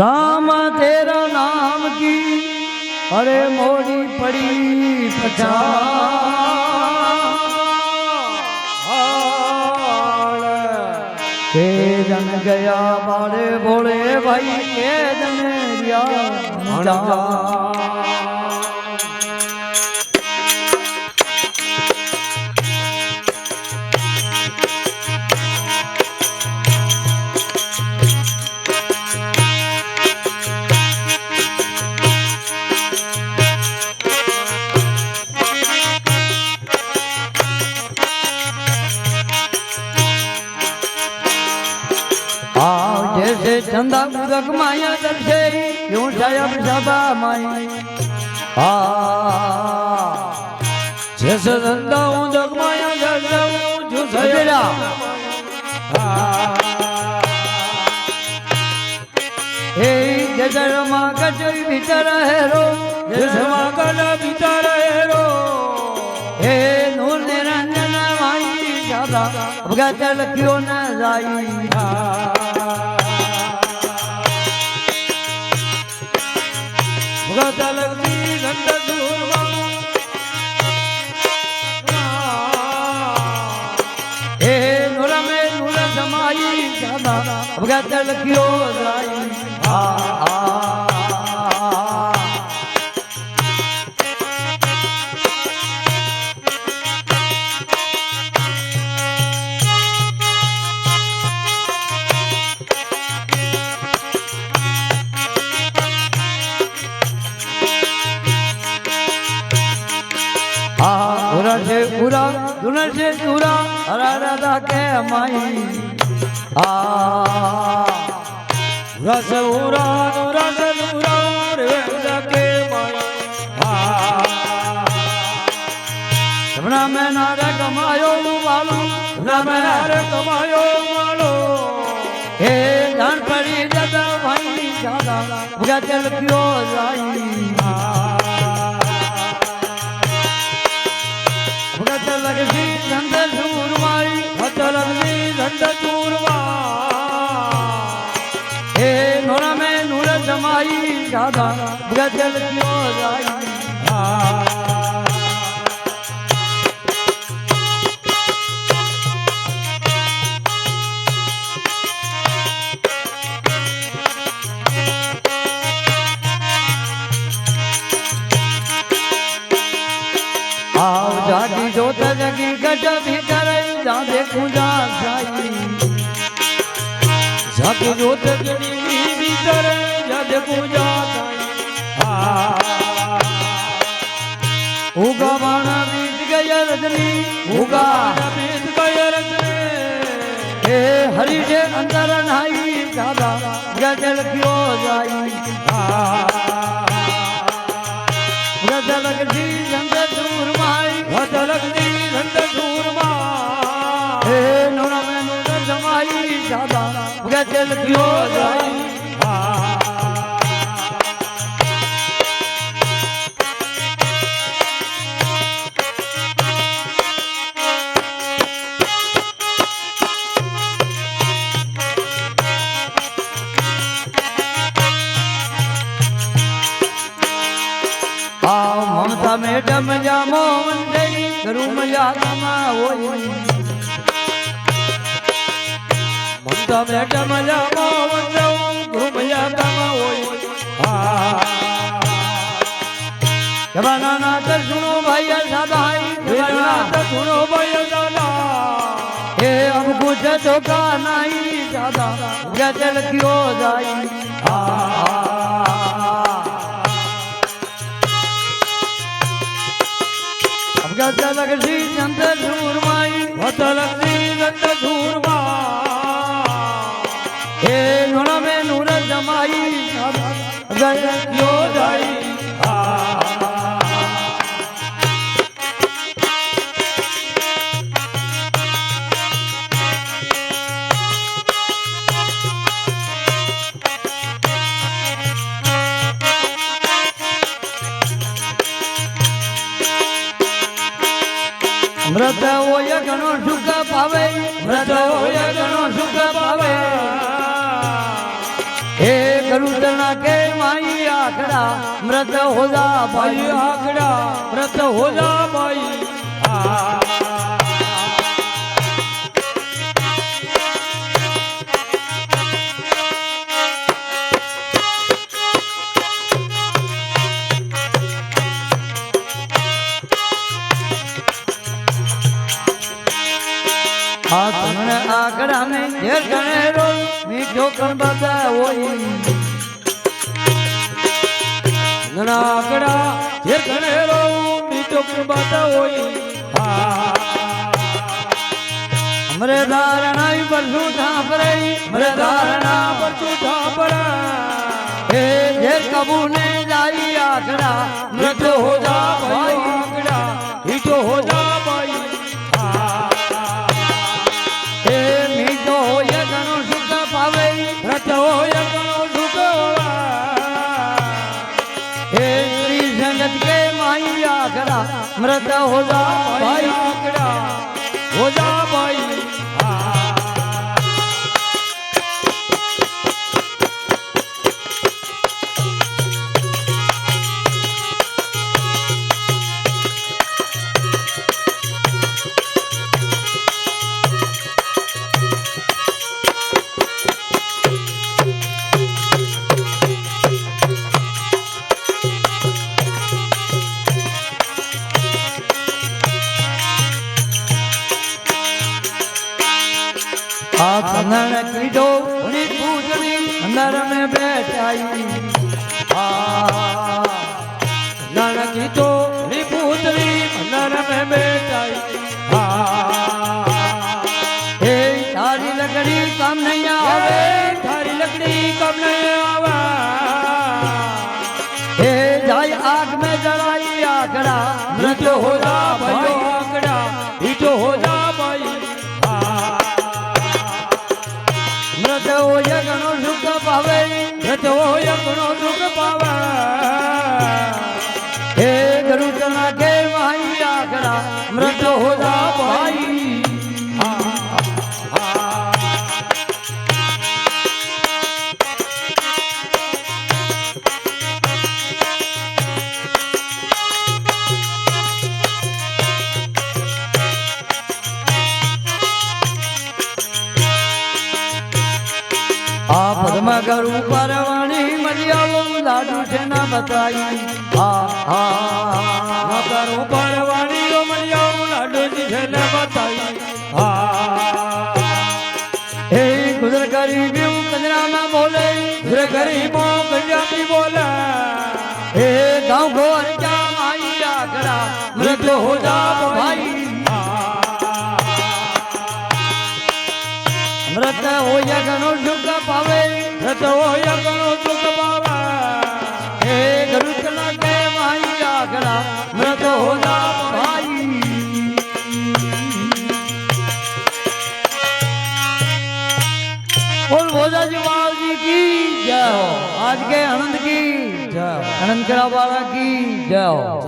राम तेरा नाम की अरे मोड़ी पड़ी पछाड़ के जन गया बाड़े बोले भाई के जन रिया जैसे चंदा उदक माया दर्शे यूं सायब सभा माई जैसे चंदा उदक माया दर्शे यूं सायब हे जैसे रमा कचरी भीतर है रो जैसे रमा कला भीतर है रो हे नूर निरंजन माई ज्यादा अब चल क्यों न जाई लगती घंट दूरवा हे नूर में नूर समाई ज्यादा अब चल क्यों जाई पूरा दुनिया से पूरा हरा राधा के माई रस पूरा रस पूरा राधा के माई सपना में नारे कमायो वालो सपना में नारे कमायो वालो हे जान पड़ी दादा भाई ज्यादा बुरा चल क्यों जाई लगती धंध सूरमाई लगती धंध सूरमा हे नूर में नूर जमाई ज्यादा गजल क्यों जाई जागी जोत जगी गज भीतर जा देखूं जा साई जागी जोत जगी भीतर जा देखूं जा साई उगा बाणा बीत गया रजनी उगा बीत गया रजनी हे हरि के अंदर नाई दादा गजल क्यों जाई गजल लगती जंग दूर माई लगती घंट सूरमा हे नूर में नूर जमाई ज्यादा गजल क्यों जाई ममता मैडम जा मोहन रूम या कमा होई ममता मैडम जा मोहन रूम या कमा होई जवाना ना तो सुनो भैया दादा जवाना तो सुनो भैया दादा हे अब कुछ तो का नहीं दादा गजल क्यों जाई गजल लगती नंद सूरमाई लगती नंद सूरमा हे नूर में नूर जमाई गजल क्यों जाई मृत होय घणो सुख पावे मृत होय घणो सुख पावे हे करुतन मृत हो जा भाई आखड़ा मृत हो जा भाई आकड़ा में ढेर गणेरो मीठो कण बता होई आकड़ा ढेर गणेरो मीठो कण बता होई हमरे धारणा परसू ठापरे हमरे धारणा परसू ठापरे हे ढेर कबू ने जाई आकड़ा मृत हो जा भाई आकड़ा मीठो हो जा भाई मृत हो गणो सुख हे श्री संगत के माई आखड़ा मृत हो जा भाई आखड़ा हो जा भाई कन्नड़ की डोली पूजनी अंदर में बैठाई कन्नड़ की डोली पूजनी अंदर में बैठाई हे थारी लकड़ी कम नहीं आवे थारी लकड़ी कम नहीं आवे हे जाय आग में जलाई आकड़ा मृत हो जा भाई आकड़ा मीठो हो जा भाई मृत हो गणो सुख पावे मृत हो गणो सुख पावे हे गुरु चना के माई आखड़ा मृत हो जा भाई पद्म गरु परवाणी मरियाओ लाडू से न बताई करो परवाणी मरियाओ लाडू जी से न बताई हे गुजर गरीबी कंजरा में बोले गुजर गरीबों पंजाबी बोले हे गाँव घोर क्या माई आकड़ा मृत हो जा भाई मृत हो गणो सुख पावे मृत हो गणो सुख पावे हे गुरु चला के माई आकड़ा मृत हो जा भाई बोल भोजा जी महाराज जी की जय हो आज के आनंद की जय हो आनंद करा वाला की जय हो।